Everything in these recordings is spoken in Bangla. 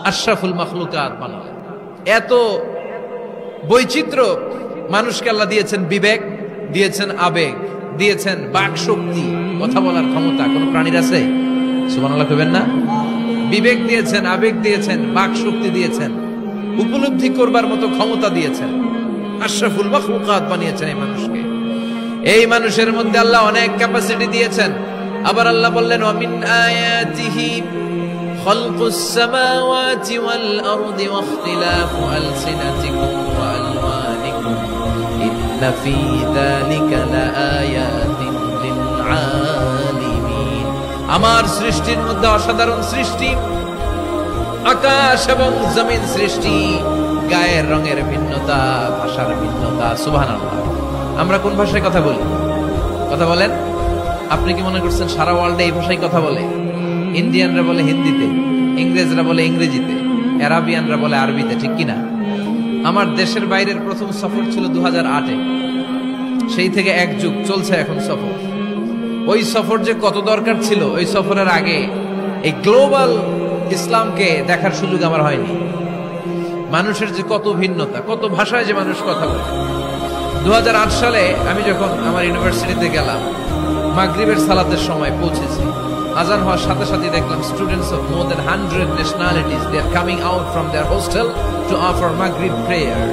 আশরাফুল মাখলুকাত বানালেন। এত বৈচিত্র্য মানুষকে আল্লাহ দিয়েছেন, বিবেক দিয়েছেন, আবেগ দিয়েছেন, বাক শক্তি, কথা বলার ক্ষমতা। কোন প্রাণীর আছে? সুবহানাল্লাহ কইবেন না? বিবেক দিয়েছেন, আবেগ দিয়েছেন, বাক শক্তি দিয়েছেন, উপলব্ধি করবার মতো ক্ষমতা দিয়েছেন। আশরাফুল মাখলুকাত বানিয়েছেন এই মানুষকে। এই মানুষের মধ্যে আল্লাহ অনেক ক্যাপাসিটি দিয়েছেন। আবার আল্লাহ বললেন, ওয়া মিন আয়াতিহি খালকুস সামাওয়াতি ওয়াল আরদি ওয়া ইখতিলাফু আলসিনাতিকুম ওয়া আলওয়ানিকুম ইন্না ফী যালিকা লাআয়াতিন লিল আলিমিন। আমার সৃষ্টির মধ্যে অসাধারণ সৃষ্টি, আকাশ এবং জমিন সৃষ্টি, গায়ের রঙের ভিন্নতা, ভাষার ভিন্নতা। সুবহানাল্লাহ। আমরা কোন ভাষায় কথা বলি? কথা বলেন? আপনি কি মনে করছেন সারা ওয়ার্ল্ডে এই ভাষায় কথা বলে? ইন্ডিয়ানরা বলে হিন্দিতে, ইংরেজরা বলে ইংরেজিতে, আরাবিয়ানরা বলে আরবিতে, ঠিক কিনা? আমার দেশের বাইরের প্রথম সফর ছিল 2008-এ। সেই থেকে এক যুগ চলছে এখন সফর। ওই সফর যে কত দরকার ছিল, ওই সফরের আগে এই গ্লোবাল ইসলামকে দেখার সুযোগ আমার হয়নি। মানুষের যে কত ভিন্নতা, কত ভাষায় যে মানুষ কথা বলে। 2008 সালে আমি যখন আমার ইউনিভার্সিটিতে গেলাম, মাগরিবের সালাতের সময় পৌঁছেছি। আজান হওয়ার সাথে সাথে দেখলাম students of more than 100 nationalities they are coming out from their hostel to offer Maghrib prayer.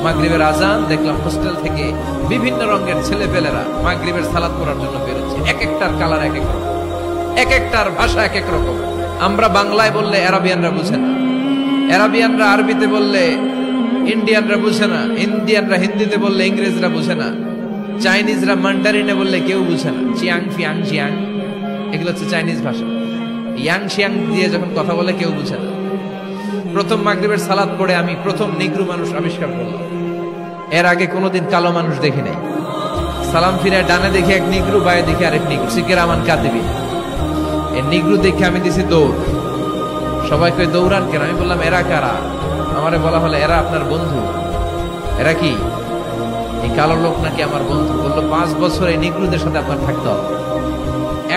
মাগরিবের আজান দেখলাম হোস্টেল থেকে বিভিন্ন রঙের ছেলেপেলেরা মাগরিবের সালাত পড়ার জন্য বেরোচ্ছে। এক একটার কালার এক এক রকম, এক একটার ভাষা এক এক রকম। আমরা বাংলায় বললে আরাবিয়ানরা বুঝে না, আরাবিয়ানরা আরবিতে বললে ইন্ডিয়ানরা বুঝে না, ইন্ডিয়ানরা হিন্দিতে বললে ইংরেজরা বুঝে না, চাইনিজরা মান্ডারিনে বললে কেউ বুঝে না। চিয়াং ফিয়াং জিয়াং, এগুলো হচ্ছে চাইনিজ ভাষা। ইয়াং শিয়াং দিয়ে যখন কথা বলে কেউ বুঝে না। প্রথম মাগরিবের সালাত পড়ে আমি প্রথম নিগ্রু মানুষ আবিষ্কার করলাম। এর আগে কোনোদিন কালো মানুষ দেখি নাই। সালাম ফিরে ডানে দেখি এক নিগ্রু, বায়ে দেখি আরেক নিগ্রু, সিকেরামান কাতিবি। এই নিগ্রু দেখে আমি দিছি দৌড়। সবাই কই দৌড়ান কেন? আমি বললাম এরা কারা? আমারে বলা হলো এরা আপনার বন্ধু। এরা কি? এই কালো লোক নাকি আমার বন্ধু। বললো 5 বছর এই নিগ্রুদের সাথে আপনার থাকতে হবে।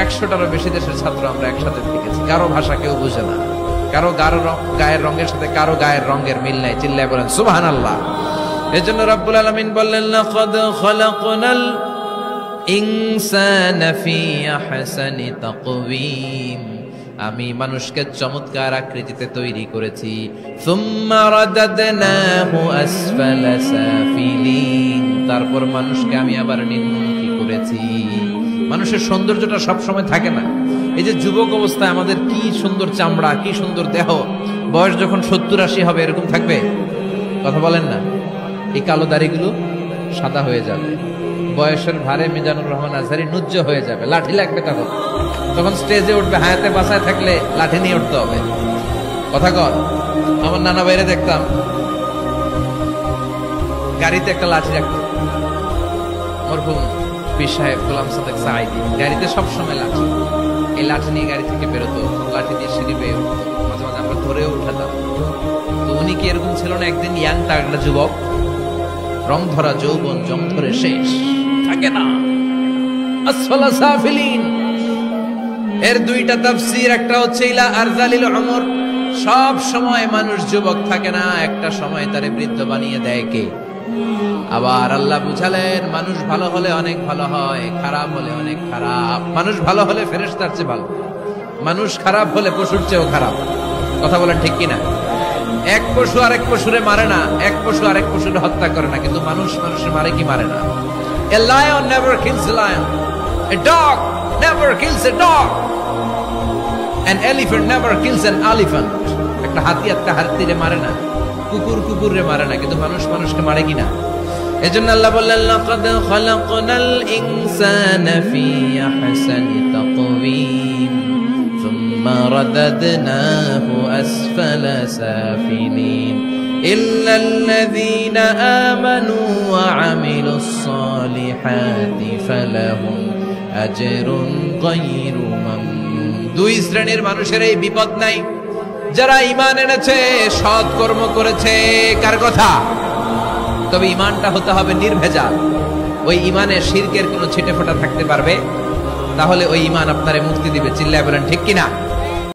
100টারও বেশি দেশের ছাত্র আমরা একসাথে থেকেছি। কারো ভাষা কেউ বুঝে না, কারো গায়ের রঙের সাথে কারো গায়ের রঙের মিল নাই। চিল্লায় বলেন সুবহানাল্লাহ। এজন্য রব্বুল আলামিন বললেন, লাকাদ খালাকনাল ইনসানা ফি আহসানি তাকওয়িম। আমি মানুষকে চমৎকার আকৃতিতে তৈরি করেছি। সুম্মা রাদাদনাহু আসফালা সাফিলিন। তারপর মানুষকে আমি আবার নিম্নমুখী করেছি। মানুষের সৌন্দর্যটা সব সময় থাকে না। এই যে যুবক অবস্থায় আমাদের কি সুন্দর চামড়া, কি সুন্দর দেহ, বয়স যখন 70-80 হবে এরকম থাকবে? কথা বলেন না। এই কালো দাড়িগুলো সাদা হয়ে যাবে, বয়সের ভারে মিজানুর রহমান আজহারি নুজ্জ হয়ে যাবে, লাঠি লাগবে তখন। তখন স্টেজে উঠবে, হায়াতে বাসায় থাকলে লাঠি নিয়ে উঠতে হবে। কথা কর। আমার নানা বাইরে দেখতাম গাড়িতে একটা লাঠি রাখতো। মরহুম পীর সাহেব গোলাম সাদেক সাঈদী গাড়িতে সবসময় লাঠি, এই লাঠি নিয়ে গাড়ি থেকে বেরোতো, লাঠি দিয়ে সিঁড়ি বেয়ে উঠতো, মাঝে মাঝে আমরা ধরেও উঠাতাম। তো উনি কি এরকম ছিল না? একদিন ইয়াং তাগড়া যুবক, রং ধরা যৌবন, জং ধরে শেষ থাকে না। আসফালা সাফিলিন এর 2টা তাফসীর। একটা হচ্ছে ইলা আরজালিল উমর, সব সময় মানুষ যুবক থাকে না, একটা সময় তারে বৃদ্ধ বানিয়ে দেয় কে? আবার আল্লাহ বুঝালেন, মানুষ ভালো হলে অনেক ভালো হয়, খারাপ হলে অনেক খারাপ। মানুষ ভালো হলে ফেরেশতার চেয়ে ভালো, মানুষ খারাপ হলে পশুর চেয়েও খারাপ। কথা বলেন ঠিক কিনা? এক পশু আরেক পশুরে মারে না, এক পশু আরেক পশুরে হত্যা করে না, কিন্তু মানুষ মানুষের মারে কি মারে না? A lion never kills a lion, a dog never kills a dog, an elephant never kills an elephant. একটা হাতি একটা হাতিরে মারে না, কুকুর কুকুরে মারে না, কিন্তু মানুষ মানুষকে মারে কিনা? এজন্য আল্লাহ বললেন, লাকাদ খালাকনাল ইনসানা ফি আহসানি তাকওয়িম সুম্মা রাদাদনাহু আসফালা সাফিলিন ইল্লাল্লাযীনা আমানু ওয়া আমিলুস সালিহাতি ফালাহুম আজরুন গায়রু মামনুন। 2 শ্রেণীর মানুষের এই বিপদ নাই, যারা ঈমান এনেছে, সৎ কর্ম করেছে। কার কথা? তবে ঈমানটা হতে হবে নির্ভেজাল। ওই ঈমানে শিরকের কোনো ছিটেফোঁটা থাকতে পারবে? তাহলে ওই ঈমান আপনারে মুক্তি দিবে। চিল্লায় বলেন ঠিক কিনা?